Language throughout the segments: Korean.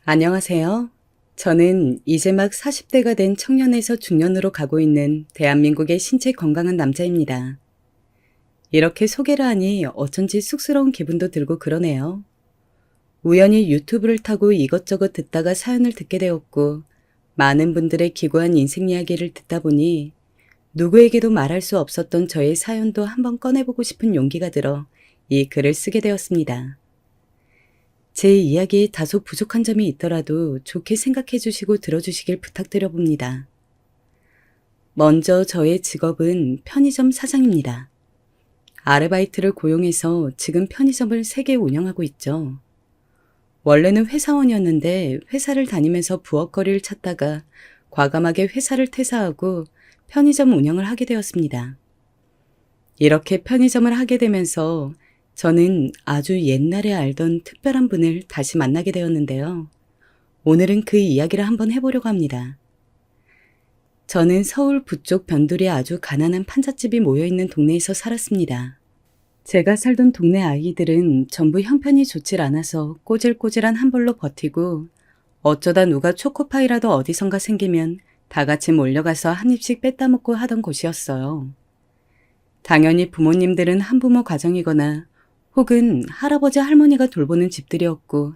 안녕하세요. 저는 이제 막 40대가 된 청년에서 중년으로 가고 있는 대한민국의 신체 건강한 남자입니다. 이렇게 소개를 하니 어쩐지 쑥스러운 기분도 들고 그러네요. 우연히 유튜브를 타고 이것저것 듣다가 사연을 듣게 되었고, 많은 분들의 기구한 인생 이야기를 듣다 보니 누구에게도 말할 수 없었던 저의 사연도 한번 꺼내보고 싶은 용기가 들어 이 글을 쓰게 되었습니다. 제 이야기에 다소 부족한 점이 있더라도 좋게 생각해 주시고 들어주시길 부탁드려 봅니다. 먼저 저의 직업은 편의점 사장입니다. 아르바이트를 고용해서 지금 편의점을 3개 운영하고 있죠. 원래는 회사원이었는데 회사를 다니면서 부엌거리를 찾다가 과감하게 회사를 퇴사하고 편의점 운영을 하게 되었습니다. 이렇게 편의점을 하게 되면서 저는 아주 옛날에 알던 특별한 분을 다시 만나게 되었는데요. 오늘은 그 이야기를 한번 해보려고 합니다. 저는 서울 부쪽 변두리에 아주 가난한 판잣집이 모여있는 동네에서 살았습니다. 제가 살던 동네 아이들은 전부 형편이 좋질 않아서 꼬질꼬질한 한 벌로 버티고 어쩌다 누가 초코파이라도 어디선가 생기면 다 같이 몰려가서 한 입씩 뺏다 먹고 하던 곳이었어요. 당연히 부모님들은 한부모 가정이거나 혹은 할아버지 할머니가 돌보는 집들이었고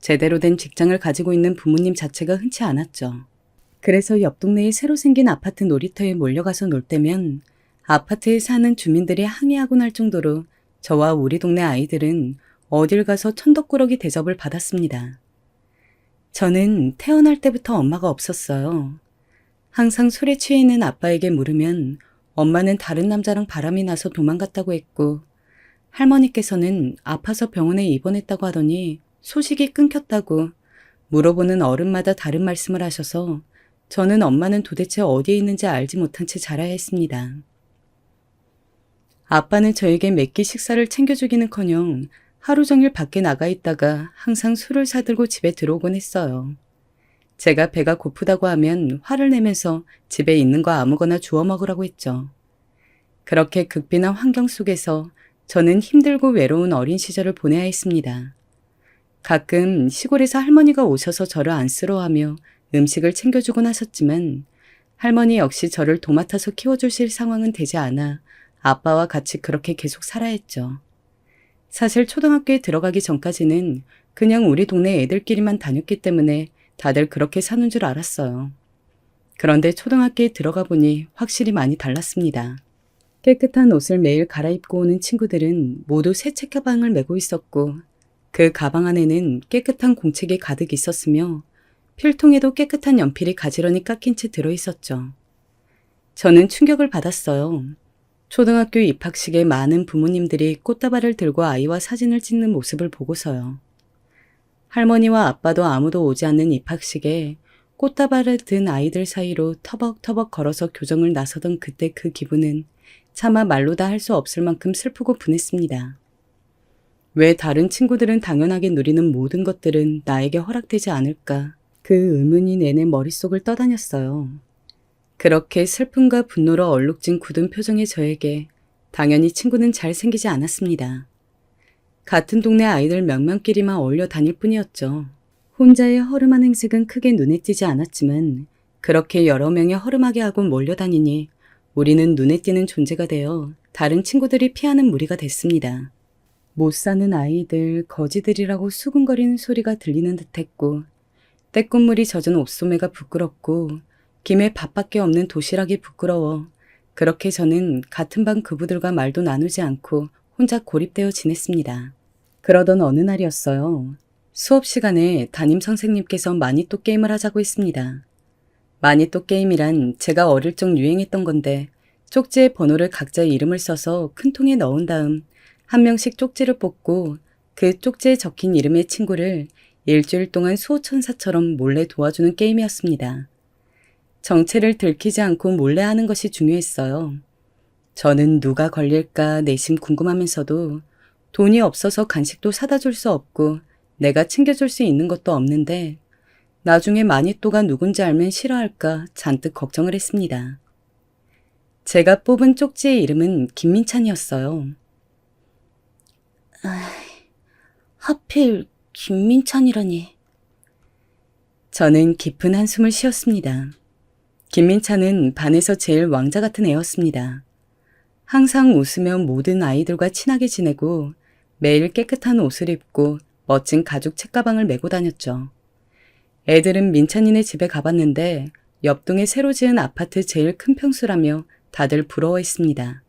제대로 된 직장을 가지고 있는 부모님 자체가 흔치 않았죠. 그래서 옆 동네에 새로 생긴 아파트 놀이터에 몰려가서 놀 때면 아파트에 사는 주민들이 항의하곤 할 정도로 저와 우리 동네 아이들은 어딜 가서 천덕꾸러기 대접을 받았습니다. 저는 태어날 때부터 엄마가 없었어요. 항상 술에 취해 있는 아빠에게 물으면 엄마는 다른 남자랑 바람이 나서 도망갔다고 했고 할머니께서는 아파서 병원에 입원했다고 하더니 소식이 끊겼다고 물어보는 어른마다 다른 말씀을 하셔서 저는 엄마는 도대체 어디에 있는지 알지 못한 채 자라야 했습니다. 아빠는 저에게 몇 끼 식사를 챙겨주기는커녕 하루 종일 밖에 나가 있다가 항상 술을 사들고 집에 들어오곤 했어요. 제가 배가 고프다고 하면 화를 내면서 집에 있는 거 아무거나 주워 먹으라고 했죠. 그렇게 극빈한 환경 속에서 저는 힘들고 외로운 어린 시절을 보내야 했습니다. 가끔 시골에서 할머니가 오셔서 저를 안쓰러워하며 음식을 챙겨주곤 하셨지만 할머니 역시 저를 도맡아서 키워주실 상황은 되지 않아 아빠와 같이 그렇게 계속 살아야 했죠. 사실 초등학교에 들어가기 전까지는 그냥 우리 동네 애들끼리만 다녔기 때문에 다들 그렇게 사는 줄 알았어요. 그런데 초등학교에 들어가 보니 확실히 많이 달랐습니다. 깨끗한 옷을 매일 갈아입고 오는 친구들은 모두 새 책가방을 메고 있었고 그 가방 안에는 깨끗한 공책이 가득 있었으며 필통에도 깨끗한 연필이 가지런히 깎인 채 들어있었죠. 저는 충격을 받았어요. 초등학교 입학식에 많은 부모님들이 꽃다발을 들고 아이와 사진을 찍는 모습을 보고서요. 할머니와 아빠도 아무도 오지 않는 입학식에 꽃다발을 든 아이들 사이로 터벅터벅 걸어서 교정을 나서던 그때 그 기분은 차마 말로 다 할 수 없을 만큼 슬프고 분했습니다. 왜 다른 친구들은 당연하게 누리는 모든 것들은 나에게 허락되지 않을까? 그 의문이 내내 머릿속을 떠다녔어요. 그렇게 슬픔과 분노로 얼룩진 굳은 표정의 저에게 당연히 친구는 잘 생기지 않았습니다. 같은 동네 아이들 몇 명끼리만 어울려 다닐 뿐이었죠. 혼자의 허름한 행색은 크게 눈에 띄지 않았지만 그렇게 여러 명이 허름하게 하고 몰려다니니 우리는 눈에 띄는 존재가 되어 다른 친구들이 피하는 무리가 됐습니다. 못 사는 아이들, 거지들이라고 수군거리는 소리가 들리는 듯했고 때꽃물이 젖은 옷소매가 부끄럽고 김에 밥밖에 없는 도시락이 부끄러워 그렇게 저는 같은 반 그부들과 말도 나누지 않고 혼자 고립되어 지냈습니다. 그러던 어느 날이었어요. 수업 시간에 담임 선생님께서 마니또 게임을 하자고 했습니다. 마니또 게임이란 제가 어릴 적 유행했던 건데 쪽지에 번호를 각자 이름을 써서 큰 통에 넣은 다음 한 명씩 쪽지를 뽑고 그 쪽지에 적힌 이름의 친구를 일주일 동안 수호천사처럼 몰래 도와주는 게임이었습니다. 정체를 들키지 않고 몰래 하는 것이 중요했어요. 저는 누가 걸릴까 내심 궁금하면서도 돈이 없어서 간식도 사다 줄 수 없고 내가 챙겨줄 수 있는 것도 없는데 나중에 마니또가 누군지 알면 싫어할까 잔뜩 걱정을 했습니다. 제가 뽑은 쪽지의 이름은 김민찬이었어요. 하필 김민찬이라니. 저는 깊은 한숨을 쉬었습니다. 김민찬은 반에서 제일 왕자 같은 애였습니다. 항상 웃으며 모든 아이들과 친하게 지내고 매일 깨끗한 옷을 입고 멋진 가죽 책가방을 메고 다녔죠. 애들은 민찬이네 집에 가봤는데 옆동에 새로 지은 아파트 제일 큰 평수라며 다들 부러워했습니다.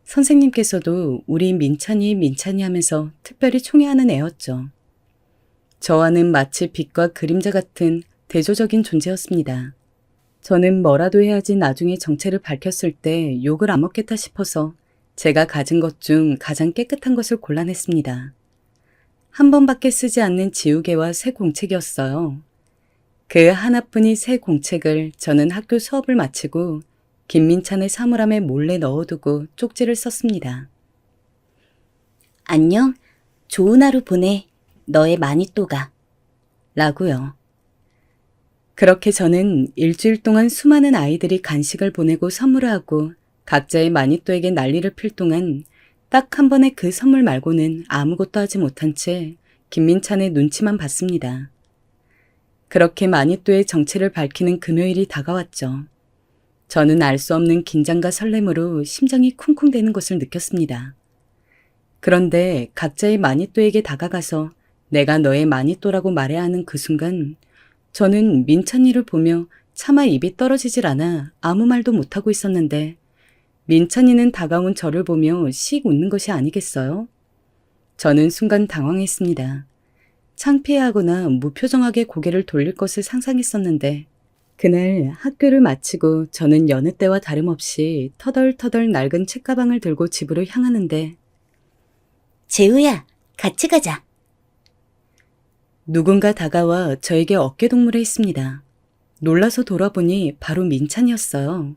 선생님께서도 우리 민찬이 하면서 특별히 총애하는 애였죠. 저와는 마치 빛과 그림자 같은 대조적인 존재였습니다. 저는 뭐라도 해야지 나중에 정체를 밝혔을 때 욕을 안 먹겠다 싶어서 제가 가진 것 중 가장 깨끗한 것을 골라냈습니다. 한 번밖에 쓰지 않는 지우개와 새 공책이었어요. 그 하나뿐인 새 공책을 저는 학교 수업을 마치고 김민찬의 사물함에 몰래 넣어두고 쪽지를 썼습니다. 안녕, 좋은 하루 보내, 너의 마니또가. 라고요. 그렇게 저는 일주일 동안 수많은 아이들이 간식을 보내고 선물을 하고 각자의 마니또에게 난리를 필 동안 딱 한 번의 그 선물 말고는 아무것도 하지 못한 채 김민찬의 눈치만 봤습니다. 그렇게 마니또의 정체를 밝히는 금요일이 다가왔죠. 저는 알 수 없는 긴장과 설렘으로 심장이 쿵쿵대는 것을 느꼈습니다. 그런데 각자의 마니또에게 다가가서 내가 너의 마니또라고 말해야 하는 그 순간 저는 민찬이를 보며 차마 입이 떨어지질 않아 아무 말도 못하고 있었는데 민찬이는 다가온 저를 보며 씩 웃는 것이 아니겠어요? 저는 순간 당황했습니다. 창피해하거나 무표정하게 고개를 돌릴 것을 상상했었는데 그날 학교를 마치고 저는 여느 때와 다름없이 터덜터덜 낡은 책가방을 들고 집으로 향하는데 재우야, 같이 가자. 누군가 다가와 저에게 어깨동무를 했습니다. 놀라서 돌아보니 바로 민찬이었어요.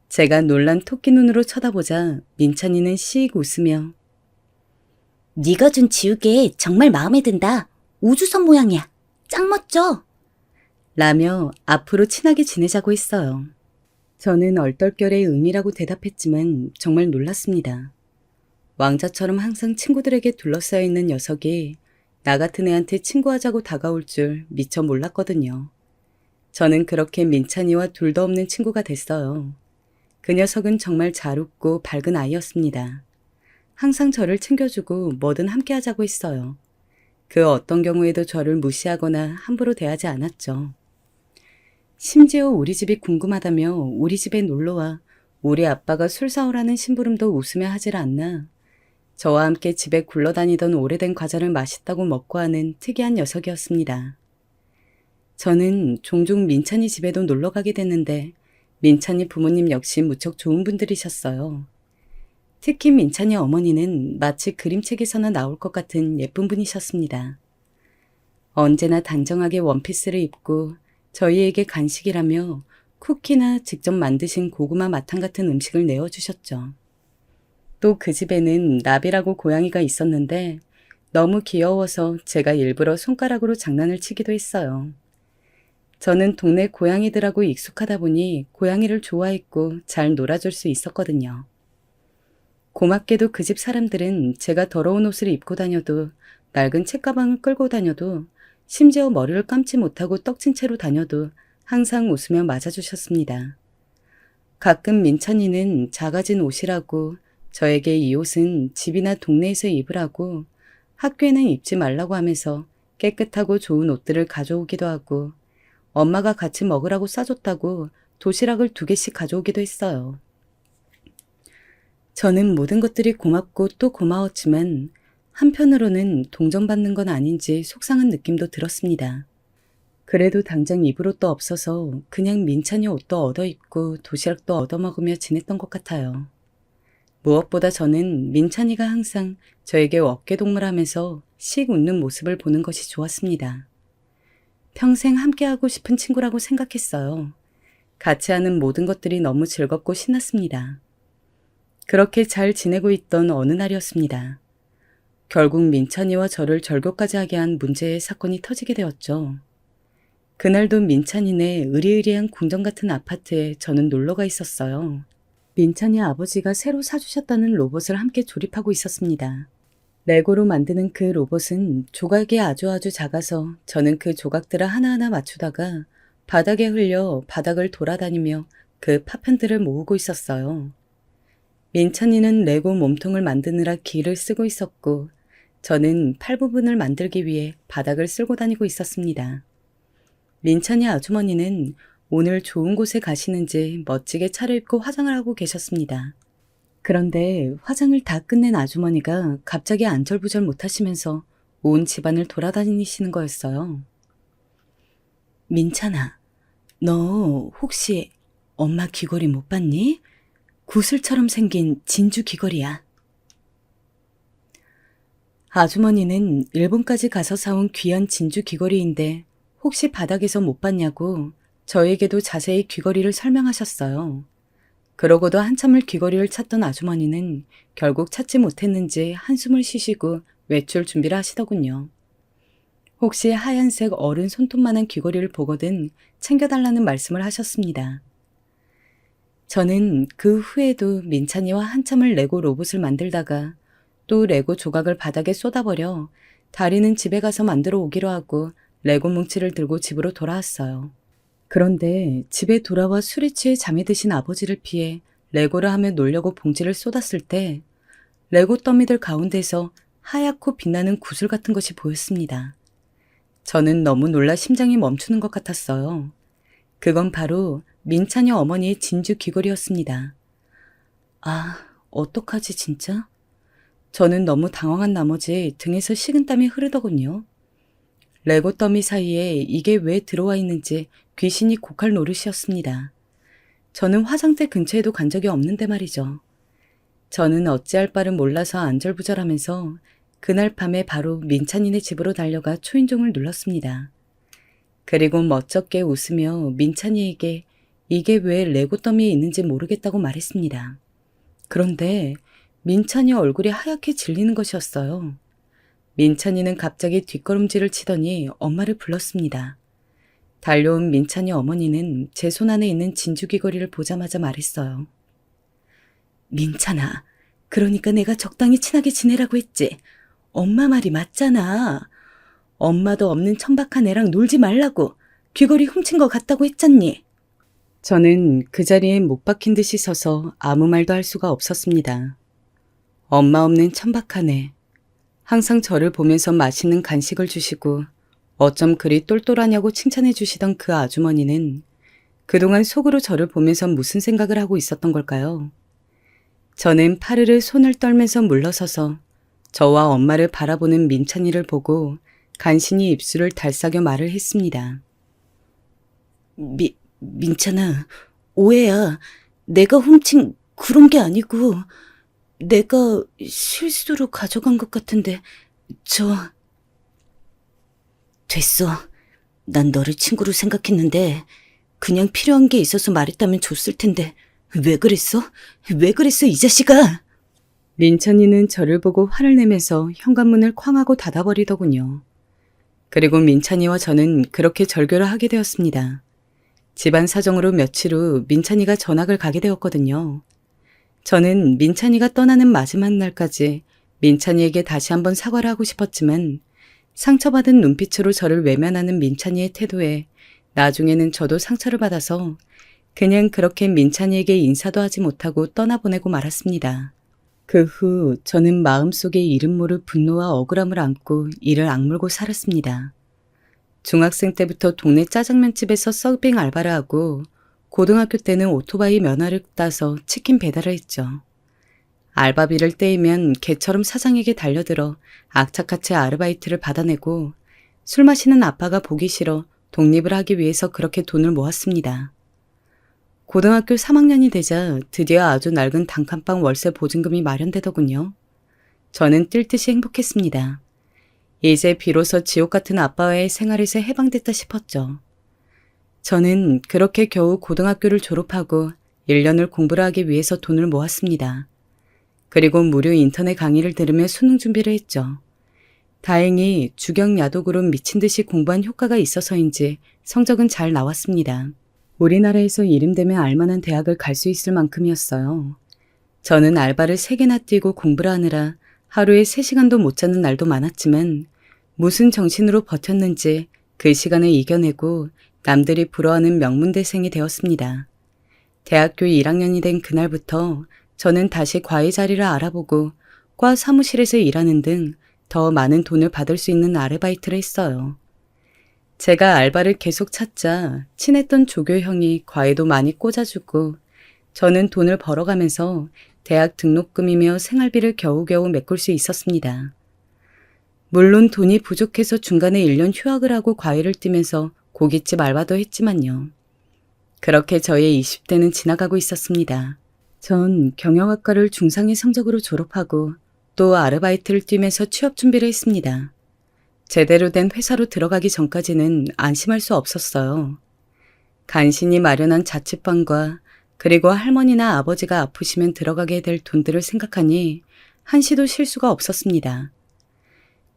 제가 놀란 토끼 눈으로 쳐다보자 민찬이는 씩 웃으며 네가 준 지우개 정말 마음에 든다. 우주선 모양이야. 짱 멋져. 라며 앞으로 친하게 지내자고 했어요. 저는 얼떨결에 응이라고 대답했지만 정말 놀랐습니다. 왕자처럼 항상 친구들에게 둘러싸여 있는 녀석이 나 같은 애한테 친구하자고 다가올 줄 미처 몰랐거든요. 저는 그렇게 민찬이와 둘도 없는 친구가 됐어요. 그 녀석은 정말 잘 웃고 밝은 아이였습니다. 항상 저를 챙겨주고 뭐든 함께 하자고 했어요. 그 어떤 경우에도 저를 무시하거나 함부로 대하지 않았죠. 심지어 우리 집이 궁금하다며 우리 집에 놀러와 우리 아빠가 술 사오라는 심부름도 웃으며 하질 않나. 저와 함께 집에 굴러다니던 오래된 과자를 맛있다고 먹고 하는 특이한 녀석이었습니다. 저는 종종 민찬이 집에도 놀러 가게 됐는데 민찬이 부모님 역시 무척 좋은 분들이셨어요. 특히 민찬이 어머니는 마치 그림책에서나 나올 것 같은 예쁜 분이셨습니다. 언제나 단정하게 원피스를 입고 저희에게 간식이라며 쿠키나 직접 만드신 고구마 마탕 같은 음식을 내어주셨죠. 또 그 집에는 나비라고 고양이가 있었는데 너무 귀여워서 제가 일부러 손가락으로 장난을 치기도 했어요. 저는 동네 고양이들하고 익숙하다 보니 고양이를 좋아했고 잘 놀아줄 수 있었거든요. 고맙게도 그 집 사람들은 제가 더러운 옷을 입고 다녀도 낡은 책가방을 끌고 다녀도 심지어 머리를 감지 못하고 떡진 채로 다녀도 항상 웃으며 맞아주셨습니다. 가끔 민찬이는 작아진 옷이라고 저에게 이 옷은 집이나 동네에서 입으라고 학교에는 입지 말라고 하면서 깨끗하고 좋은 옷들을 가져오기도 하고 엄마가 같이 먹으라고 싸줬다고 도시락을 2개씩 가져오기도 했어요. 저는 모든 것들이 고맙고 또 고마웠지만 한편으로는 동정받는 건 아닌지 속상한 느낌도 들었습니다. 그래도 당장 입을 옷도 없어서 그냥 민찬이 옷도 얻어입고 도시락도 얻어먹으며 지냈던 것 같아요. 무엇보다 저는 민찬이가 항상 저에게 어깨동무하면서 씩 웃는 모습을 보는 것이 좋았습니다. 평생 함께하고 싶은 친구라고 생각했어요. 같이 하는 모든 것들이 너무 즐겁고 신났습니다. 그렇게 잘 지내고 있던 어느 날이었습니다. 결국 민찬이와 저를 절교까지 하게 한 문제의 사건이 터지게 되었죠. 그날도 민찬이네 으리으리한 궁전 같은 아파트에 저는 놀러가 있었어요. 민찬이 아버지가 새로 사주셨다는 로봇을 함께 조립하고 있었습니다. 레고로 만드는 그 로봇은 조각이 아주 작아서 저는 그 조각들을 하나하나 맞추다가 바닥에 흘려 바닥을 돌아다니며 그 파편들을 모으고 있었어요. 민찬이는 레고 몸통을 만드느라 기를 쓰고 있었고 저는 팔 부분을 만들기 위해 바닥을 쓸고 다니고 있었습니다. 민찬이 아주머니는 오늘 좋은 곳에 가시는지 멋지게 차려입고 화장을 하고 계셨습니다. 그런데 화장을 다 끝낸 아주머니가 갑자기 안절부절 못하시면서 온 집안을 돌아다니시는 거였어요. 민찬아, 너 혹시 엄마 귀걸이 못 봤니? 구슬처럼 생긴 진주 귀걸이야. 아주머니는 일본까지 가서 사온 귀한 진주 귀걸이인데 혹시 바닥에서 못 봤냐고 저에게도 자세히 귀걸이를 설명하셨어요. 그러고도 한참을 귀걸이를 찾던 아주머니는 결국 찾지 못했는지 한숨을 쉬시고 외출 준비를 하시더군요. 혹시 하얀색 어른 손톱만한 귀걸이를 보거든 챙겨달라는 말씀을 하셨습니다. 저는 그 후에도 민찬이와 한참을 레고 로봇을 만들다가 또 레고 조각을 바닥에 쏟아버려 다리는 집에 가서 만들어 오기로 하고 레고 뭉치를 들고 집으로 돌아왔어요. 그런데 집에 돌아와 술에 취해 잠이 드신 아버지를 피해 레고를 하며 놀려고 봉지를 쏟았을 때 레고 더미들 가운데서 하얗고 빛나는 구슬 같은 것이 보였습니다. 저는 너무 놀라 심장이 멈추는 것 같았어요. 그건 바로 민찬이 어머니의 진주 귀걸이였습니다. 아, 어떡하지 진짜? 저는 너무 당황한 나머지 등에서 식은땀이 흐르더군요. 레고 더미 사이에 이게 왜 들어와 있는지 귀신이 곡할 노릇이었습니다. 저는 화장대 근처에도 간 적이 없는데 말이죠. 저는 어찌할 바를 몰라서 안절부절하면서 그날 밤에 바로 민찬이네 집으로 달려가 초인종을 눌렀습니다. 그리고 멋쩍게 웃으며 민찬이에게 이게 왜 레고 더미에 있는지 모르겠다고 말했습니다. 그런데 민찬이 얼굴이 하얗게 질리는 것이었어요. 민찬이는 갑자기 뒷걸음질을 치더니 엄마를 불렀습니다. 달려온 민찬이 어머니는 제 손 안에 있는 진주 귀걸이를 보자마자 말했어요. 민찬아, 그러니까 내가 적당히 친하게 지내라고 했지. 엄마 말이 맞잖아. 엄마도 없는 천박한 애랑 놀지 말라고 귀걸이 훔친 것 같다고 했잖니. 저는 그 자리에 못 박힌 듯이 서서 아무 말도 할 수가 없었습니다. 엄마 없는 천박한 애. 항상 저를 보면서 맛있는 간식을 주시고 어쩜 그리 똘똘하냐고 칭찬해 주시던 그 아주머니는 그동안 속으로 저를 보면서 무슨 생각을 하고 있었던 걸까요? 저는 파르르 손을 떨면서 물러서서 저와 엄마를 바라보는 민찬이를 보고 간신히 입술을 달싹여 말을 했습니다. 민찬아, 오해야. 내가 훔친 그런 게 아니고 내가 실수로 가져간 것 같은데 됐어. 난 너를 친구로 생각했는데 그냥 필요한 게 있어서 말했다면 줬을 텐데 왜 그랬어? 왜 그랬어 이 자식아? 민찬이는 저를 보고 화를 내면서 현관문을 쾅 하고 닫아버리더군요. 그리고 민찬이와 저는 그렇게 절교를 하게 되었습니다. 집안 사정으로 며칠 후 민찬이가 전학을 가게 되었거든요. 저는 민찬이가 떠나는 마지막 날까지 민찬이에게 다시 한번 사과를 하고 싶었지만 상처받은 눈빛으로 저를 외면하는 민찬이의 태도에 나중에는 저도 상처를 받아서 그냥 그렇게 민찬이에게 인사도 하지 못하고 떠나보내고 말았습니다. 그 후 저는 마음속에 이름 모를 분노와 억울함을 안고 이를 악물고 살았습니다. 중학생 때부터 동네 짜장면집에서 서빙 알바를 하고 고등학교 때는 오토바이 면허를 따서 치킨 배달을 했죠. 알바비를 떼이면 개처럼 사장에게 달려들어 악착같이 아르바이트를 받아내고 술 마시는 아빠가 보기 싫어 독립을 하기 위해서 그렇게 돈을 모았습니다. 고등학교 3학년이 되자 드디어 아주 낡은 단칸방 월세 보증금이 마련되더군요. 저는 뛸 듯이 행복했습니다. 이제 비로소 지옥 같은 아빠와의 생활에서 해방됐다 싶었죠. 저는 그렇게 겨우 고등학교를 졸업하고 1년을 공부를 하기 위해서 돈을 모았습니다. 그리고 무료 인터넷 강의를 들으며 수능 준비를 했죠. 다행히 주경 야독으로 미친 듯이 공부한 효과가 있어서인지 성적은 잘 나왔습니다. 우리나라에서 이름되면 알만한 대학을 갈 수 있을 만큼이었어요. 저는 알바를 3개나 뛰고 공부를 하느라 하루에 3시간도 못 자는 날도 많았지만 무슨 정신으로 버텼는지 그 시간을 이겨내고 남들이 부러워하는 명문대생이 되었습니다. 대학교 1학년이 된 그날부터 저는 다시 과외 자리를 알아보고 과 사무실에서 일하는 등 더 많은 돈을 받을 수 있는 아르바이트를 했어요. 제가 알바를 계속 찾자 친했던 조교 형이 과외도 많이 꽂아주고 저는 돈을 벌어가면서 대학 등록금이며 생활비를 겨우겨우 메꿀 수 있었습니다. 물론 돈이 부족해서 중간에 1년 휴학을 하고 과외를 뛰면서 고깃집 알바도 했지만요. 그렇게 저의 20대는 지나가고 있었습니다. 전 경영학과를 중상위 성적으로 졸업하고 또 아르바이트를 뛰면서 취업 준비를 했습니다. 제대로 된 회사로 들어가기 전까지는 안심할 수 없었어요. 간신히 마련한 자취방과 그리고 할머니나 아버지가 아프시면 들어가게 될 돈들을 생각하니 한시도 쉴 수가 없었습니다.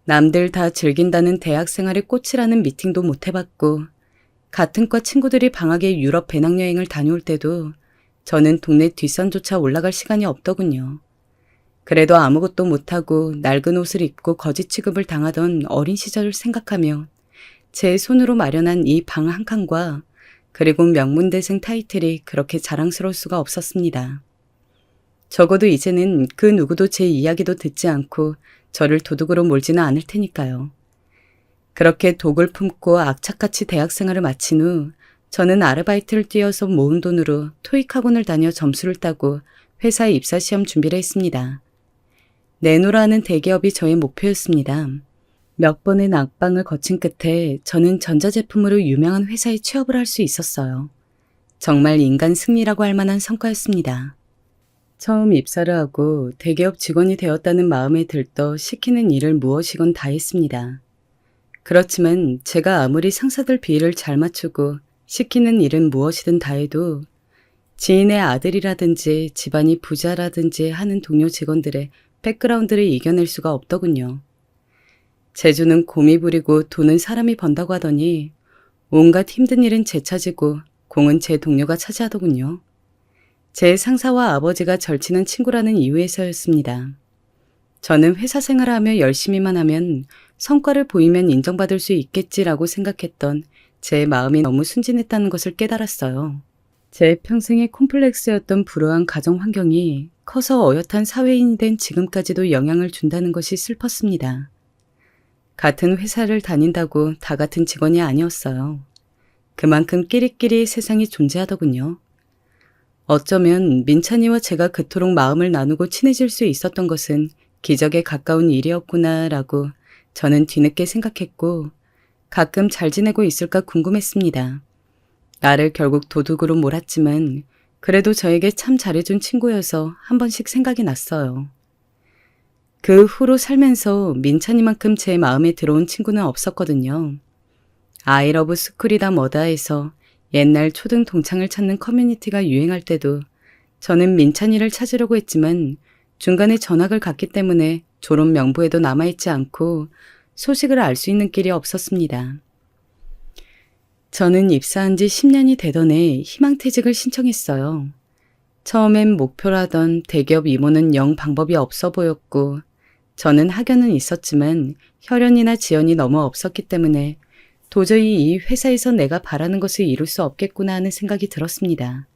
남들 다 즐긴다는 대학 생활에 꽂히라는 미팅도 못 해봤고 같은 과 친구들이 방학에 유럽 배낭여행을 다녀올 때도 저는 동네 뒷산조차 올라갈 시간이 없더군요. 그래도 아무것도 못하고 낡은 옷을 입고 거지 취급을 당하던 어린 시절을 생각하며 제 손으로 마련한 이 방 한 칸과 그리고 명문대생 타이틀이 그렇게 자랑스러울 수가 없었습니다. 적어도 이제는 그 누구도 제 이야기도 듣지 않고 저를 도둑으로 몰지는 않을 테니까요. 그렇게 독을 품고 악착같이 대학생활을 마친 후 저는 아르바이트를 뛰어서 모은 돈으로 토익 학원을 다녀 점수를 따고 회사에 입사 시험 준비를 했습니다. 내노라는 대기업이 저의 목표였습니다. 몇 번의 낙방을 거친 끝에 저는 전자제품으로 유명한 회사에 취업을 할 수 있었어요. 정말 인간 승리라고 할 만한 성과였습니다. 처음 입사를 하고 대기업 직원이 되었다는 마음에 들떠 시키는 일을 무엇이건 다 했습니다. 그렇지만 제가 아무리 상사들 비위를 잘 맞추고 시키는 일은 무엇이든 다 해도 지인의 아들이라든지 집안이 부자라든지 하는 동료 직원들의 백그라운드를 이겨낼 수가 없더군요. 재주는 곰이 부리고 돈은 사람이 번다고 하더니 온갖 힘든 일은 제 차지고 공은 제 동료가 차지하더군요. 제 상사와 아버지가 절친한 친구라는 이유에서였습니다. 저는 회사 생활을 하며 열심히만 하면 성과를 보이면 인정받을 수 있겠지라고 생각했던 제 마음이 너무 순진했다는 것을 깨달았어요. 제 평생의 콤플렉스였던 불우한 가정 환경이 커서 어엿한 사회인이 된 지금까지도 영향을 준다는 것이 슬펐습니다. 같은 회사를 다닌다고 다 같은 직원이 아니었어요. 그만큼 끼리끼리 세상이 존재하더군요. 어쩌면 민찬이와 제가 그토록 마음을 나누고 친해질 수 있었던 것은 기적에 가까운 일이었구나라고 저는 뒤늦게 생각했고 가끔 잘 지내고 있을까 궁금했습니다. 나를 결국 도둑으로 몰았지만 그래도 저에게 참 잘해준 친구여서 한 번씩 생각이 났어요. 그 후로 살면서 민찬이만큼 제 마음에 들어온 친구는 없었거든요. 아이러브 스쿨이다 뭐다 해서 옛날 초등 동창을 찾는 커뮤니티가 유행할 때도 저는 민찬이를 찾으려고 했지만 중간에 전학을 갔기 때문에 졸업 명부에도 남아있지 않고 소식을 알 수 있는 길이 없었습니다. 저는 입사한 지 10년이 되던 해 희망퇴직을 신청했어요. 처음엔 목표라던 대기업 임원은 영 방법이 없어 보였고 저는 학연은 있었지만 혈연이나 지연이 너무 없었기 때문에 도저히 이 회사에서 내가 바라는 것을 이룰 수 없겠구나 하는 생각이 들었습니다.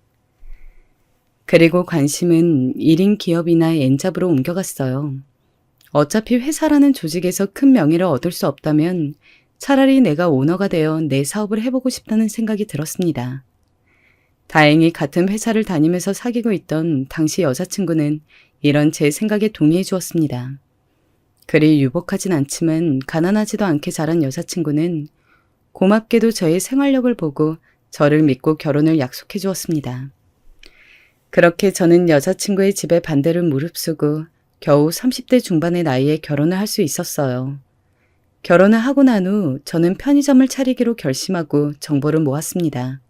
그리고 관심은 1인 기업이나 N잡으로 옮겨갔어요. 어차피 회사라는 조직에서 큰 명예를 얻을 수 없다면 차라리 내가 오너가 되어 내 사업을 해보고 싶다는 생각이 들었습니다. 다행히 같은 회사를 다니면서 사귀고 있던 당시 여자친구는 이런 제 생각에 동의해 주었습니다. 그리 유복하진 않지만 가난하지도 않게 자란 여자친구는 고맙게도 저의 생활력을 보고 저를 믿고 결혼을 약속해 주었습니다. 그렇게 저는 여자친구의 집에 반대를 무릅쓰고 겨우 30대 중반의 나이에 결혼을 할 수 있었어요. 결혼을 하고 난 후 저는 편의점을 차리기로 결심하고 정보를 모았습니다.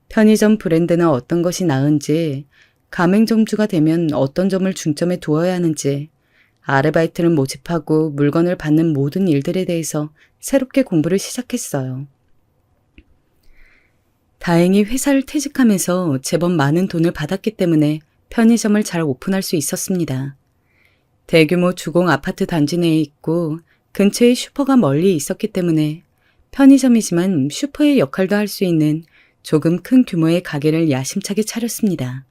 편의점 브랜드는 어떤 것이 나은지, 가맹점주가 되면 어떤 점을 중점에 두어야 하는지, 아르바이트를 모집하고 물건을 받는 모든 일들에 대해서 새롭게 공부를 시작했어요. 다행히 회사를 퇴직하면서 제법 많은 돈을 받았기 때문에 편의점을 잘 오픈할 수 있었습니다. 대규모 주공 아파트 단지 내에 있고 근처에 슈퍼가 멀리 있었기 때문에 편의점이지만 슈퍼의 역할도 할 수 있는 조금 큰 규모의 가게를 야심차게 차렸습니다.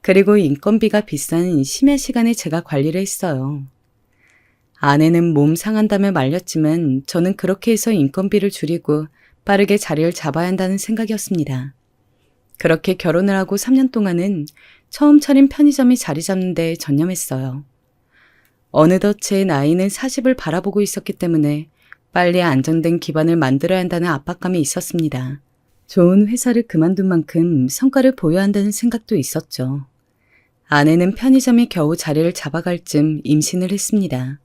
그리고 인건비가 비싼 심야 시간에 제가 관리를 했어요. 아내는 몸 상한다며 말렸지만 저는 그렇게 해서 인건비를 줄이고 빠르게 자리를 잡아야 한다는 생각이었습니다. 그렇게 결혼을 하고 3년 동안은 처음 차린 편의점이 자리 잡는 데 전념했어요. 어느덧 제 나이는 40을 바라보고 있었기 때문에 빨리 안정된 기반을 만들어야 한다는 압박감이 있었습니다. 좋은 회사를 그만둔 만큼 성과를 보여야 한다는 생각도 있었죠. 아내는 편의점이 겨우 자리를 잡아갈 쯤 임신을 했습니다.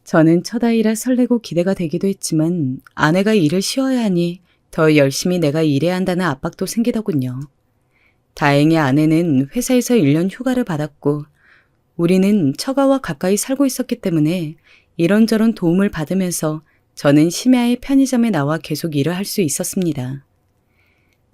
저는 첫 아이라 설레고 기대가 되기도 했지만 아내가 일을 쉬어야 하니 더 열심히 내가 일해야 한다는 압박도 생기더군요. 다행히 아내는 회사에서 1년 휴가를 받았고 우리는 처가와 가까이 살고 있었기 때문에 이런저런 도움을 받으면서 저는 심야에 편의점에 나와 계속 일을 할 수 있었습니다.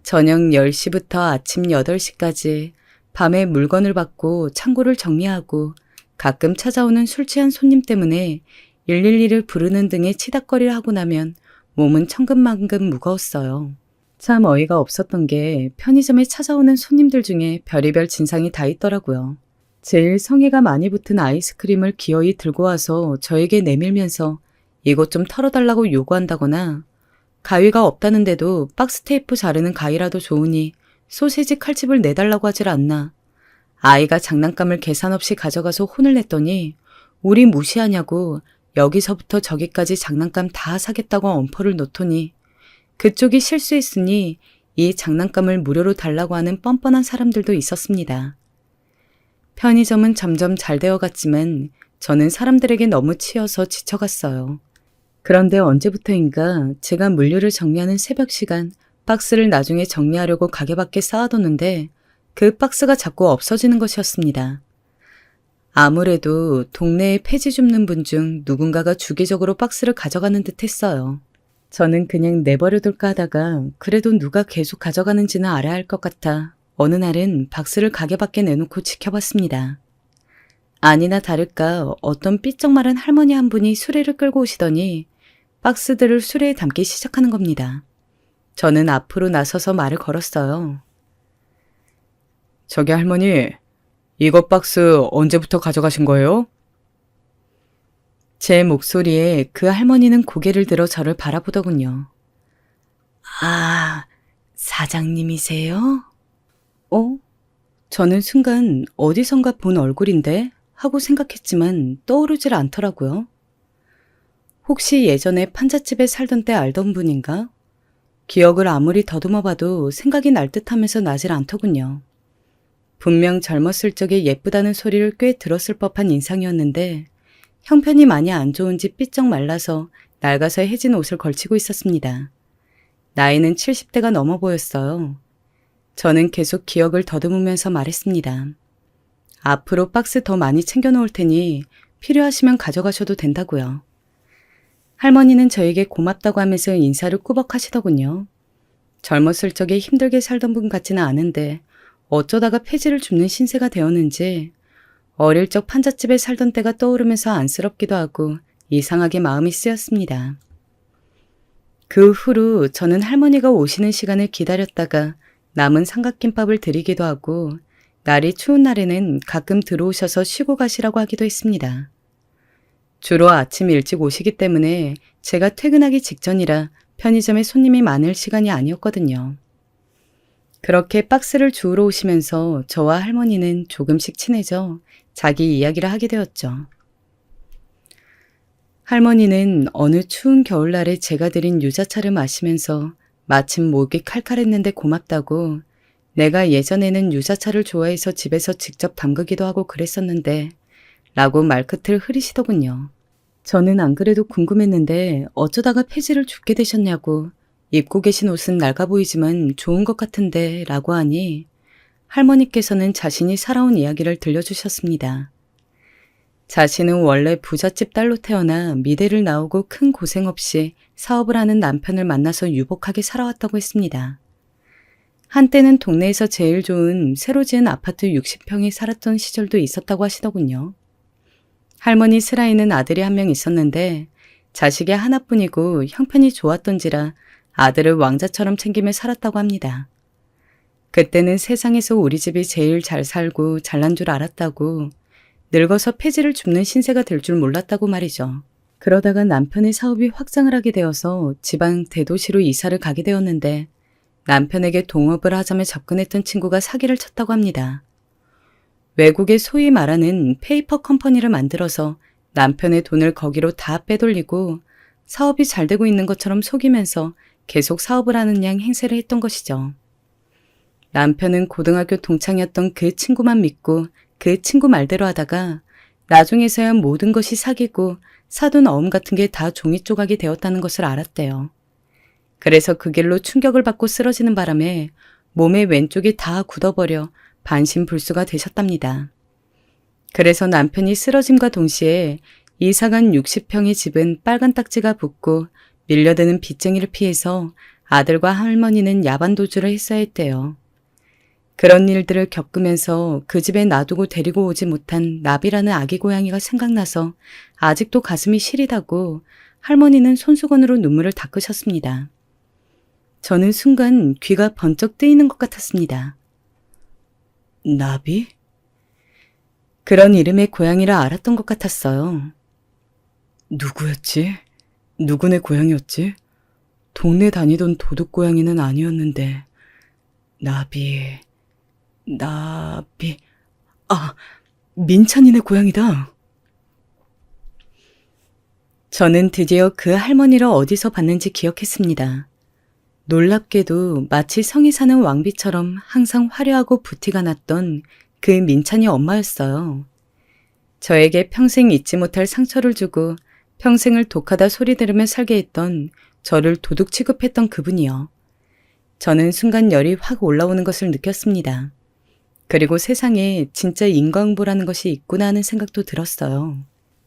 저녁 10시부터 아침 8시까지 밤에 물건을 받고 창고를 정리하고 가끔 찾아오는 술 취한 손님 때문에 112를 부르는 등의 치닥거리를 하고 나면 몸은 천근만근 무거웠어요. 참 어이가 없었던 게 편의점에 찾아오는 손님들 중에 별의별 진상이 다 있더라고요. 제일 성의가 많이 붙은 아이스크림을 기어이 들고 와서 저에게 내밀면서 이것 좀 털어달라고 요구한다거나 가위가 없다는데도 박스 테이프 자르는 가위라도 좋으니 소세지 칼집을 내달라고 하질 않나. 아이가 장난감을 계산 없이 가져가서 혼을 냈더니 우리 무시하냐고 여기서부터 저기까지 장난감 다 사겠다고 엄포를 놓더니 그쪽이 실수했으니 이 장난감을 무료로 달라고 하는 뻔뻔한 사람들도 있었습니다. 편의점은 점점 잘 되어갔지만 저는 사람들에게 너무 치여서 지쳐갔어요. 그런데 언제부터인가 제가 물류를 정리하는 새벽 시간 박스를 나중에 정리하려고 가게 밖에 쌓아뒀는데 그 박스가 자꾸 없어지는 것이었습니다. 아무래도 동네에 폐지 줍는 분 중 누군가가 주기적으로 박스를 가져가는 듯 했어요. 저는 그냥 내버려둘까 하다가 그래도 누가 계속 가져가는지는 알아야 할 것 같아 어느 날은 박스를 가게 밖에 내놓고 지켜봤습니다. 아니나 다를까 어떤 삐쩍 마른 할머니 한 분이 수레를 끌고 오시더니 박스들을 수레에 담기 시작하는 겁니다. 저는 앞으로 나서서 말을 걸었어요. 저기 할머니, 이것 박스 언제부터 가져가신 거예요? 제 목소리에 그 할머니는 고개를 들어 저를 바라보더군요. 아, 사장님이세요? 저는 순간 어디선가 본 얼굴인데 하고 생각했지만 떠오르질 않더라고요. 혹시 예전에 판잣집에 살던 때 알던 분인가? 기억을 아무리 더듬어봐도 생각이 날 듯하면서 나질 않더군요. 분명 젊었을 적에 예쁘다는 소리를 꽤 들었을 법한 인상이었는데 형편이 많이 안 좋은지 삐쩍 말라서 낡아서 해진 옷을 걸치고 있었습니다. 나이는 70대가 넘어 보였어요. 저는 계속 기억을 더듬으면서 말했습니다. 앞으로 박스 더 많이 챙겨놓을 테니 필요하시면 가져가셔도 된다고요. 할머니는 저에게 고맙다고 하면서 인사를 꾸벅 하시더군요. 젊었을 적에 힘들게 살던 분 같지는 않은데 어쩌다가 폐지를 줍는 신세가 되었는지 어릴 적 판잣집에 살던 때가 떠오르면서 안쓰럽기도 하고 이상하게 마음이 쓰였습니다. 그 후로 저는 할머니가 오시는 시간을 기다렸다가 남은 삼각김밥을 드리기도 하고 날이 추운 날에는 가끔 들어오셔서 쉬고 가시라고 하기도 했습니다. 주로 아침 일찍 오시기 때문에 제가 퇴근하기 직전이라 편의점에 손님이 많을 시간이 아니었거든요. 그렇게 박스를 주우러 오시면서 저와 할머니는 조금씩 친해져 자기 이야기를 하게 되었죠. 할머니는 어느 추운 겨울날에 제가 드린 유자차를 마시면서 마침 목이 칼칼했는데 고맙다고 내가 예전에는 유자차를 좋아해서 집에서 직접 담그기도 하고 그랬었는데 라고 말끝을 흐리시더군요. 저는 안 그래도 궁금했는데 어쩌다가 폐지를 줍게 되셨냐고 입고 계신 옷은 낡아 보이지만 좋은 것 같은데 라고 하니 할머니께서는 자신이 살아온 이야기를 들려주셨습니다. 자신은 원래 부잣집 딸로 태어나 미대를 나오고 큰 고생 없이 사업을 하는 남편을 만나서 유복하게 살아왔다고 했습니다. 한때는 동네에서 제일 좋은 새로 지은 아파트 60평에 살았던 시절도 있었다고 하시더군요. 할머니 슬아이는 아들이 한 명 있었는데 자식이 하나뿐이고 형편이 좋았던지라 아들을 왕자처럼 챙기며 살았다고 합니다. 그때는 세상에서 우리 집이 제일 잘 살고 잘난 줄 알았다고, 늙어서 폐지를 줍는 신세가 될 줄 몰랐다고 말이죠. 그러다가 남편의 사업이 확장을 하게 되어서 지방 대도시로 이사를 가게 되었는데 남편에게 동업을 하자며 접근했던 친구가 사기를 쳤다고 합니다. 외국에 소위 말하는 페이퍼 컴퍼니를 만들어서 남편의 돈을 거기로 다 빼돌리고 사업이 잘 되고 있는 것처럼 속이면서 계속 사업을 하는 양 행세를 했던 것이죠. 남편은 고등학교 동창이었던 그 친구만 믿고 그 친구 말대로 하다가 나중에서야 모든 것이 사기고 사돈 어음 같은 게 다 종이 조각이 되었다는 것을 알았대요. 그래서 그 길로 충격을 받고 쓰러지는 바람에 몸의 왼쪽이 다 굳어버려 반신불수가 되셨답니다. 그래서 남편이 쓰러짐과 동시에 이사간 60평의 집은 빨간 딱지가 붙고 밀려드는 빚쟁이를 피해서 아들과 할머니는 야반도주를 했어야 했대요. 그런 일들을 겪으면서 그 집에 놔두고 데리고 오지 못한 나비라는 아기 고양이가 생각나서 아직도 가슴이 시리다고 할머니는 손수건으로 눈물을 닦으셨습니다. 저는 순간 귀가 번쩍 뜨이는 것 같았습니다. 나비? 그런 이름의 고양이를 알았던 것 같았어요. 누구였지? 누구네 고양이였지? 동네 다니던 도둑 고양이는 아니었는데. 나비... 아, 민찬이네 고양이다. 저는 드디어 그 할머니를 어디서 봤는지 기억했습니다. 놀랍게도 마치 성에 사는 왕비처럼 항상 화려하고 부티가 났던 그 민찬이 엄마였어요. 저에게 평생 잊지 못할 상처를 주고 평생을 독하다 소리 들으며 살게 했던 저를 도둑 취급했던 그분이요. 저는 순간 열이 확 올라오는 것을 느꼈습니다. 그리고 세상에 진짜 인과응보라는 것이 있구나 하는 생각도 들었어요.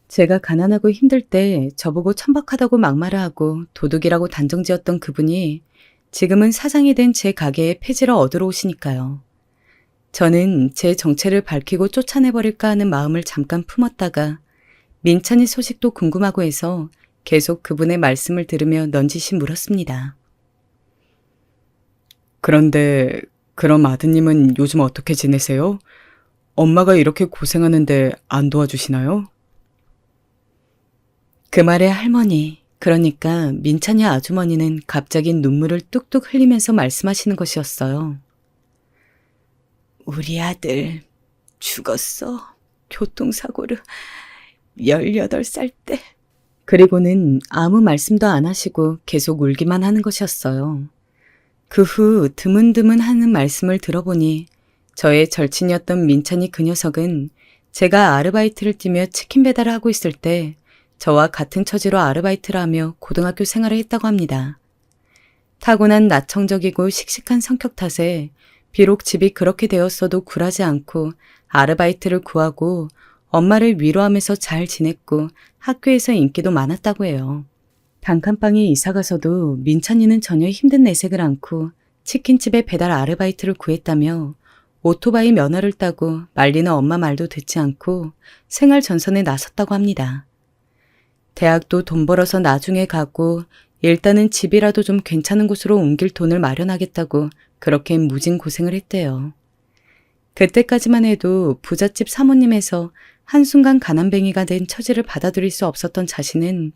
제가 가난하고 힘들 때 저보고 천박하다고 막말을 하고 도둑이라고 단정지었던 그분이 지금은 사장이 된 제 가게에 폐지를 얻으러 오시니까요. 저는 제 정체를 밝히고 쫓아내버릴까 하는 마음을 잠깐 품었다가 민찬이 소식도 궁금하고 해서 계속 그분의 말씀을 들으며 넌지시 물었습니다. 그런데 그럼 아드님은 요즘 어떻게 지내세요? 엄마가 이렇게 고생하는데 안 도와주시나요? 그 말에 할머니, 그러니까 민찬이 아주머니는 갑자기 눈물을 뚝뚝 흘리면서 말씀하시는 것이었어요. 우리 아들 죽었어. 교통사고로 18살 때. 그리고는 아무 말씀도 안 하시고 계속 울기만 하는 것이었어요. 그 후 드문드문 하는 말씀을 들어보니 저의 절친이었던 민찬이 그 녀석은 제가 아르바이트를 뛰며 치킨 배달을 하고 있을 때 저와 같은 처지로 아르바이트를 하며 고등학교 생활을 했다고 합니다. 타고난 나청적이고 씩씩한 성격 탓에 비록 집이 그렇게 되었어도 굴하지 않고 아르바이트를 구하고 엄마를 위로하면서 잘 지냈고 학교에서 인기도 많았다고 해요. 단칸방에 이사가서도 민찬이는 전혀 힘든 내색을 않고 치킨집에 배달 아르바이트를 구했다며 오토바이 면허를 따고 말리는 엄마 말도 듣지 않고 생활 전선에 나섰다고 합니다. 대학도 돈 벌어서 나중에 가고 일단은 집이라도 좀 괜찮은 곳으로 옮길 돈을 마련하겠다고 그렇게 무진 고생을 했대요. 그때까지만 해도 부잣집 사모님에서 한순간 가난뱅이가 된 처지를 받아들일 수 없었던 자신은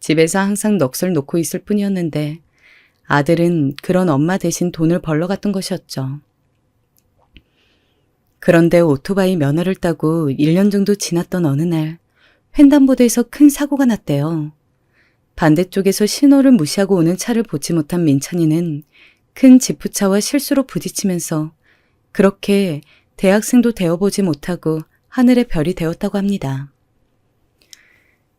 집에서 항상 넋을 놓고 있을 뿐이었는데 아들은 그런 엄마 대신 돈을 벌러 갔던 것이었죠. 그런데 오토바이 면허를 따고 1년 정도 지났던 어느 날 횡단보도에서 큰 사고가 났대요. 반대쪽에서 신호를 무시하고 오는 차를 보지 못한 민찬이는 큰 지프차와 실수로 부딪히면서 그렇게 대학생도 되어보지 못하고 하늘의 별이 되었다고 합니다.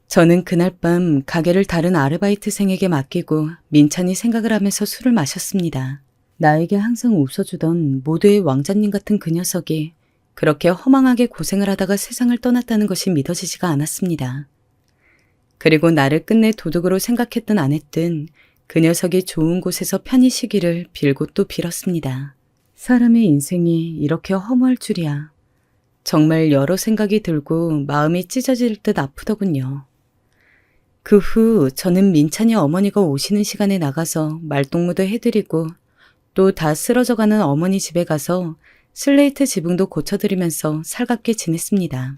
저는 그날 밤 가게를 다른 아르바이트생에게 맡기고 민찬이 생각을 하면서 술을 마셨습니다. 나에게 항상 웃어주던 모두의 왕자님 같은 그 녀석이 그렇게 허망하게 고생을 하다가 세상을 떠났다는 것이 믿어지지가 않았습니다. 그리고 나를 끝내 도둑으로 생각했든 안 했든 그 녀석이 좋은 곳에서 편히 쉬기를 빌고 또 빌었습니다. 사람의 인생이 이렇게 허무할 줄이야. 정말 여러 생각이 들고 마음이 찢어질 듯 아프더군요. 그 후 저는 민찬이 어머니가 오시는 시간에 나가서 말동무도 해드리고 또 다 쓰러져가는 어머니 집에 가서 슬레이트 지붕도 고쳐드리면서 살갑게 지냈습니다.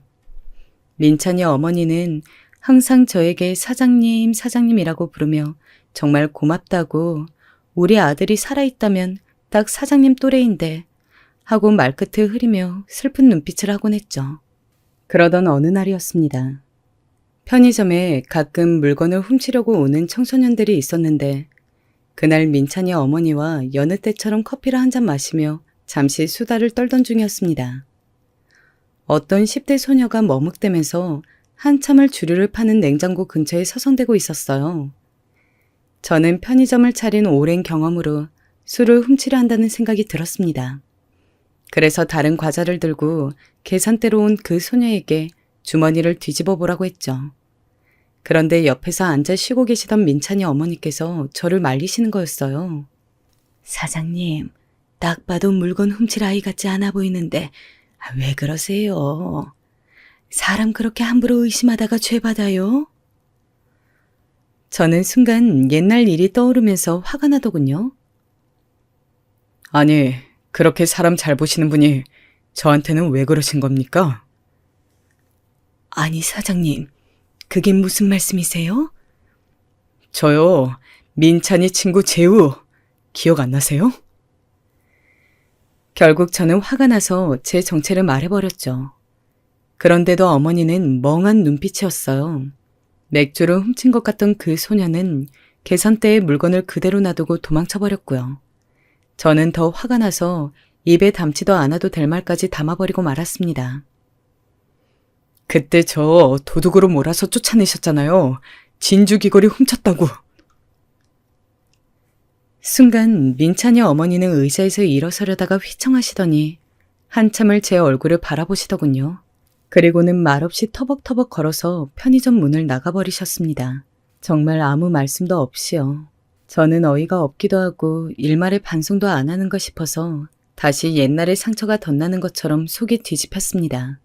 민찬이 어머니는 항상 저에게 사장님, 사장님이라고 부르며 정말 고맙다고 우리 아들이 살아있다면 딱 사장님 또래인데 하고 말끝을 흐리며 슬픈 눈빛을 하곤 했죠. 그러던 어느 날이었습니다. 편의점에 가끔 물건을 훔치려고 오는 청소년들이 있었는데 그날 민찬이 어머니와 여느 때처럼 커피를 한 잔 마시며 잠시 수다를 떨던 중이었습니다. 어떤 10대 소녀가 머뭇대면서 한참을 주류를 파는 냉장고 근처에 서성대고 있었어요. 저는 편의점을 차린 오랜 경험으로 술을 훔치려 한다는 생각이 들었습니다. 그래서 다른 과자를 들고 계산대로 온 그 소녀에게 주머니를 뒤집어 보라고 했죠. 그런데 옆에서 앉아 쉬고 계시던 민찬이 어머니께서 저를 말리시는 거였어요. 사장님, 딱 봐도 물건 훔칠 아이 같지 않아 보이는데 왜 그러세요? 사람 그렇게 함부로 의심하다가 죄받아요? 저는 순간 옛날 일이 떠오르면서 화가 나더군요. 아니, 그렇게 사람 잘 보시는 분이 저한테는 왜 그러신 겁니까? 아니, 사장님, 그게 무슨 말씀이세요? 저요, 민찬이 친구 재우, 기억 안 나세요? 결국 저는 화가 나서 제 정체를 말해버렸죠. 그런데도 어머니는 멍한 눈빛이었어요. 맥주를 훔친 것 같던 그 소녀는 계산대에 물건을 그대로 놔두고 도망쳐버렸고요. 저는 더 화가 나서 입에 담지도 않아도 될 말까지 담아버리고 말았습니다. 그때 저 도둑으로 몰아서 쫓아내셨잖아요. 진주 귀걸이 훔쳤다고. 순간 민찬이 어머니는 의자에서 일어서려다가 휘청하시더니 한참을 제 얼굴을 바라보시더군요. 그리고는 말없이 터벅터벅 걸어서 편의점 문을 나가버리셨습니다. 정말 아무 말씀도 없이요. 저는 어이가 없기도 하고 일말의 반성도 안 하는가 싶어서 다시 옛날의 상처가 덧나는 것처럼 속이 뒤집혔습니다.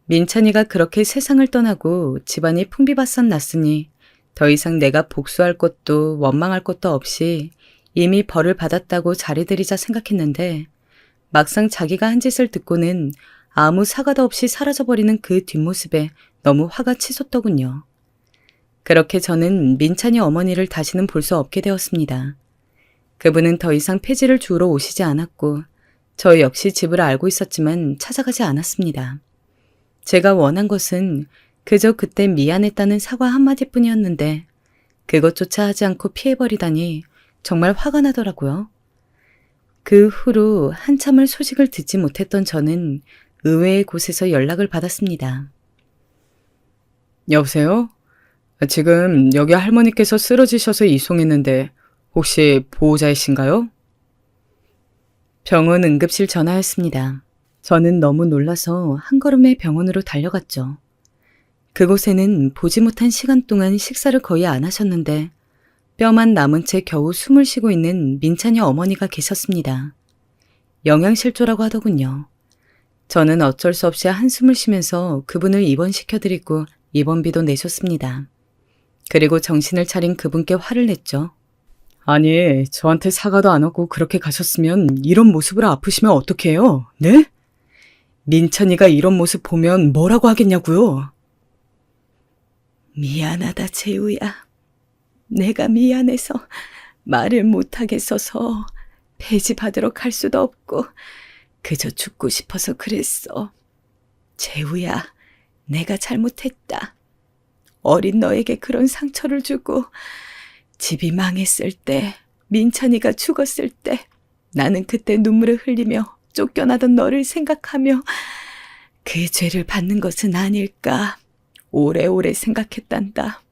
민찬이가 그렇게 세상을 떠나고 집안이 풍비박산 났으니 더 이상 내가 복수할 것도 원망할 것도 없이 이미 벌을 받았다고 잘해드리자 생각했는데 막상 자기가 한 짓을 듣고는 아무 사과도 없이 사라져버리는 그 뒷모습에 너무 화가 치솟더군요. 그렇게 저는 민찬이 어머니를 다시는 볼 수 없게 되었습니다. 그분은 더 이상 폐지를 주우러 오시지 않았고 저 역시 집을 알고 있었지만 찾아가지 않았습니다. 제가 원한 것은 그저 그때 미안했다는 사과 한마디뿐이었는데 그것조차 하지 않고 피해버리다니 정말 화가 나더라고요. 그 후로 한참을 소식을 듣지 못했던 저는 의외의 곳에서 연락을 받았습니다. 여보세요? 지금 여기 할머니께서 쓰러지셔서 이송했는데 혹시 보호자이신가요? 병원 응급실 전화였습니다. 저는 너무 놀라서 한 걸음에 병원으로 달려갔죠. 그곳에는 보지 못한 시간 동안 식사를 거의 안 하셨는데 뼈만 남은 채 겨우 숨을 쉬고 있는 민찬이 어머니가 계셨습니다. 영양실조라고 하더군요. 저는 어쩔 수 없이 한숨을 쉬면서 그분을 입원시켜드리고 입원비도 내줬습니다. 그리고 정신을 차린 그분께 화를 냈죠. 아니, 저한테 사과도 안 하고 그렇게 가셨으면 이런 모습으로 아프시면 어떡해요? 네? 민찬이가 이런 모습 보면 뭐라고 하겠냐고요? 미안하다, 재우야. 내가 미안해서 말을 못하겠어서 폐지받으러 갈 수도 없고 그저 죽고 싶어서 그랬어. 재우야, 내가 잘못했다. 어린 너에게 그런 상처를 주고 집이 망했을 때, 민찬이가 죽었을 때 나는 그때 눈물을 흘리며 쫓겨나던 너를 생각하며 그 죄를 받는 것은 아닐까 오래오래 생각했단다.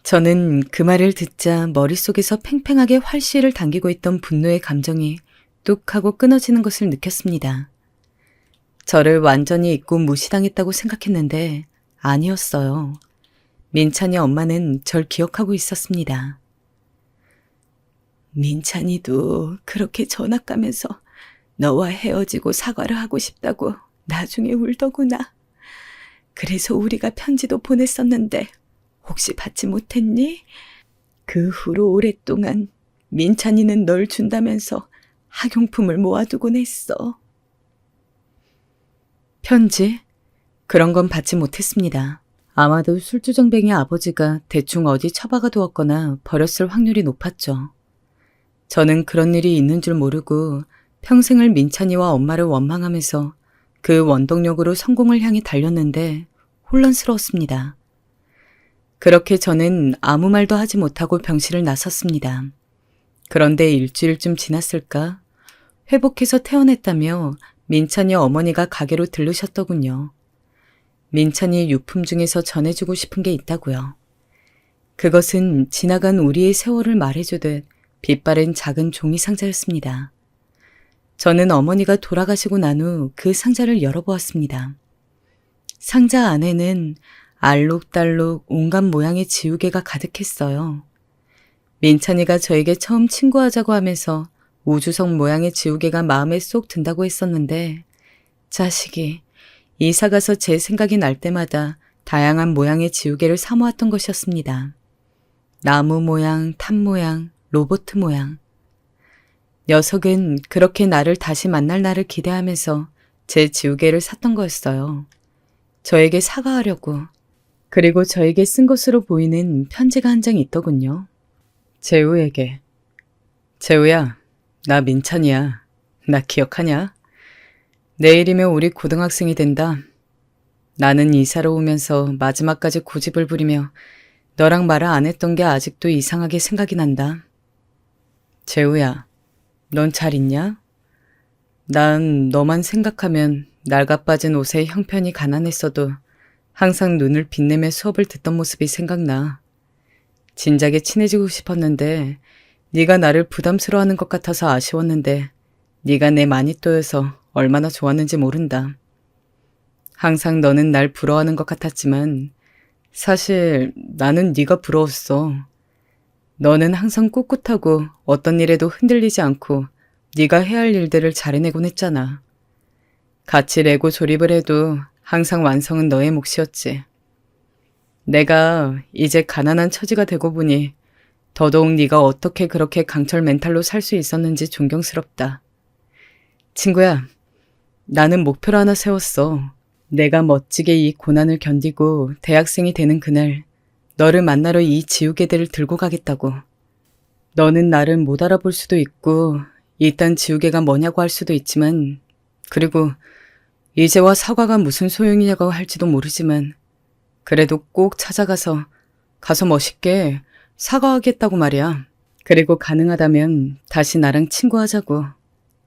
저는 그 말을 듣자 머릿속에서 팽팽하게 활시를 당기고 있던 분노의 감정이 뚝 하고 끊어지는 것을 느꼈습니다. 저를 완전히 잊고 무시당했다고 생각했는데 아니었어요. 민찬이 엄마는 절 기억하고 있었습니다. 민찬이도 그렇게 전학 가면서 너와 헤어지고 사과를 하고 싶다고 나중에 울더구나. 그래서 우리가 편지도 보냈었는데 혹시 받지 못했니? 그 후로 오랫동안 민찬이는 널 준다면서 학용품을 모아두곤 했어. 편지? 그런 건 받지 못했습니다. 아마도 술주정뱅이 아버지가 대충 어디 처박아 두었거나 버렸을 확률이 높았죠. 저는 그런 일이 있는 줄 모르고 평생을 민찬이와 엄마를 원망하면서 그 원동력으로 성공을 향해 달렸는데 혼란스러웠습니다. 그렇게 저는 아무 말도 하지 못하고 병실을 나섰습니다. 그런데 일주일쯤 지났을까? 회복해서 퇴원했다며 민찬이 어머니가 가게로 들르셨더군요. 민찬이 유품 중에서 전해주고 싶은 게 있다고요. 그것은 지나간 우리의 세월을 말해주듯 빛바랜 작은 종이 상자였습니다. 저는 어머니가 돌아가시고 난 후 그 상자를 열어보았습니다. 상자 안에는 알록달록 온갖 모양의 지우개가 가득했어요. 민찬이가 저에게 처음 친구하자고 하면서 우주석 모양의 지우개가 마음에 쏙 든다고 했었는데 자식이 이사 가서 제 생각이 날 때마다 다양한 모양의 지우개를 사 모았던 것이었습니다. 나무 모양, 탑 모양, 로봇 모양. 녀석은 그렇게 나를 다시 만날 날을 기대하면서 제 지우개를 샀던 거였어요. 저에게 사과하려고. 그리고 저에게 쓴 것으로 보이는 편지가 한 장 있더군요. 재우에게. 재우야, 나 민찬이야. 나 기억하냐? 내일이면 우리 고등학생이 된다. 나는 이사로 오면서 마지막까지 고집을 부리며 너랑 말을 안 했던 게 아직도 이상하게 생각이 난다. 재우야, 넌 잘 있냐? 난 너만 생각하면 낡아 빠진 옷에 형편이 가난했어도 항상 눈을 빛내며 수업을 듣던 모습이 생각나. 진작에 친해지고 싶었는데 네가 나를 부담스러워하는 것 같아서 아쉬웠는데 네가 내 마니또여서 얼마나 좋았는지 모른다. 항상 너는 날 부러워하는 것 같았지만 사실 나는 네가 부러웠어. 너는 항상 꿋꿋하고 어떤 일에도 흔들리지 않고 네가 해야 할 일들을 잘 해내곤 했잖아. 같이 레고 조립을 해도 항상 완성은 너의 몫이었지. 내가 이제 가난한 처지가 되고 보니 더더욱 네가 어떻게 그렇게 강철 멘탈로 살 수 있었는지 존경스럽다. 친구야, 나는 목표를 하나 세웠어. 내가 멋지게 이 고난을 견디고 대학생이 되는 그날 너를 만나러 이 지우개들을 들고 가겠다고. 너는 나를 못 알아볼 수도 있고 일단 지우개가 뭐냐고 할 수도 있지만 그리고 이제와 사과가 무슨 소용이냐고 할지도 모르지만 그래도 꼭 찾아가서 가서 멋있게 사과하겠다고 말이야. 그리고 가능하다면 다시 나랑 친구하자고.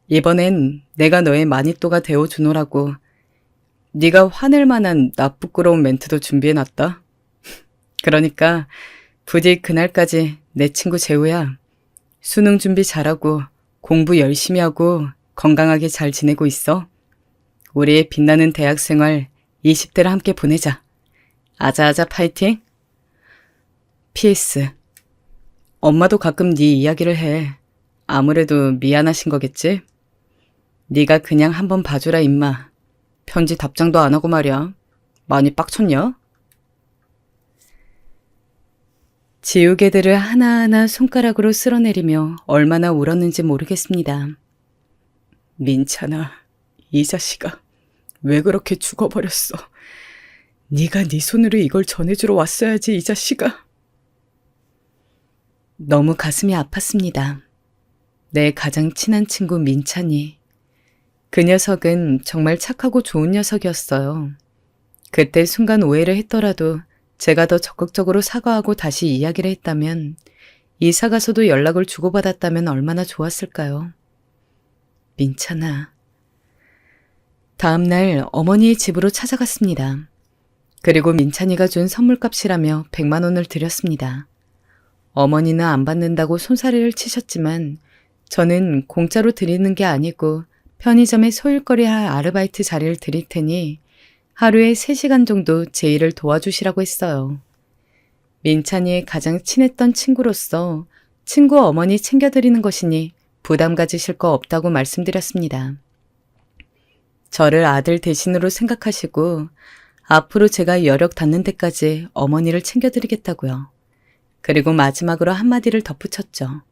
이번엔 내가 너의 마니또가 되어주노라고. 네가 화낼 만한 나 부끄러운 멘트도 준비해놨다. 그러니까 부디 그날까지 내 친구 재우야. 수능 준비 잘하고 공부 열심히 하고 건강하게 잘 지내고 있어. 우리의 빛나는 대학생활 20대를 함께 보내자. 아자아자 파이팅. PS. 엄마도 가끔 네 이야기를 해. 아무래도 미안하신 거겠지? 네가 그냥 한번 봐주라 임마. 편지 답장도 안 하고 말이야. 많이 빡쳤냐? 지우개들을 하나하나 손가락으로 쓸어내리며 얼마나 울었는지 모르겠습니다. 민찬아, 이 자식아, 왜 그렇게 죽어버렸어? 네가 네 손으로 이걸 전해주러 왔어야지, 이 자식아. 너무 가슴이 아팠습니다. 내 가장 친한 친구 민찬이. 그 녀석은 정말 착하고 좋은 녀석이었어요. 그때 순간 오해를 했더라도 제가 더 적극적으로 사과하고 다시 이야기를 했다면 이사 가서도 연락을 주고받았다면 얼마나 좋았을까요? 민찬아. 다음 날 어머니의 집으로 찾아갔습니다. 그리고 민찬이가 준 선물값이라며 100만 원을 드렸습니다. 어머니는 안 받는다고 손사래를 치셨지만 저는 공짜로 드리는 게 아니고 편의점에 소일거리 할 아르바이트 자리를 드릴 테니 하루에 3시간 정도 제 일을 도와주시라고 했어요. 민찬이의 가장 친했던 친구로서 친구 어머니 챙겨드리는 것이니 부담 가지실 거 없다고 말씀드렸습니다. 저를 아들 대신으로 생각하시고 앞으로 제가 여력 닿는 데까지 어머니를 챙겨드리겠다고요. 그리고 마지막으로 한마디를 덧붙였죠.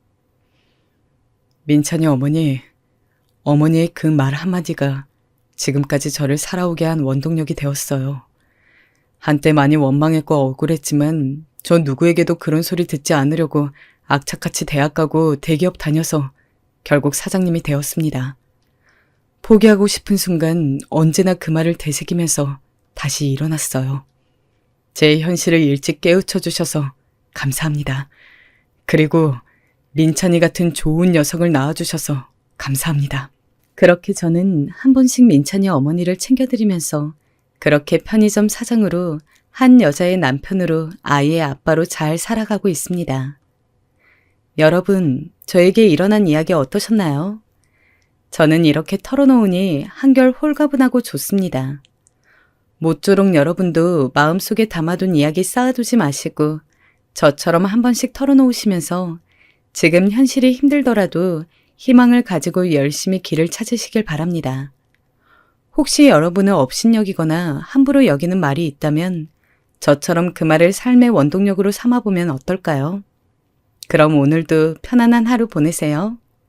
민찬이 어머니의 그 말 한마디가 지금까지 저를 살아오게 한 원동력이 되었어요. 한때 많이 원망했고 억울했지만 전 누구에게도 그런 소리 듣지 않으려고 악착같이 대학 가고 대기업 다녀서 결국 사장님이 되었습니다. 포기하고 싶은 순간 언제나 그 말을 되새기면서 다시 일어났어요. 제 현실을 일찍 깨우쳐 주셔서 감사합니다. 그리고 민찬이 같은 좋은 녀석을 낳아주셔서 감사합니다. 그렇게 저는 한 번씩 민찬이 어머니를 챙겨드리면서 그렇게 편의점 사장으로 한 여자의 남편으로 아이의 아빠로 잘 살아가고 있습니다. 여러분, 저에게 일어난 이야기 어떠셨나요? 저는 이렇게 털어놓으니 한결 홀가분하고 좋습니다. 모쪼록 여러분도 마음속에 담아둔 이야기 쌓아두지 마시고 저처럼 한 번씩 털어놓으시면서 지금 현실이 힘들더라도 희망을 가지고 열심히 길을 찾으시길 바랍니다. 혹시 여러분은 업신여기거나 함부로 여기는 말이 있다면 저처럼 그 말을 삶의 원동력으로 삼아보면 어떨까요? 그럼 오늘도 편안한 하루 보내세요.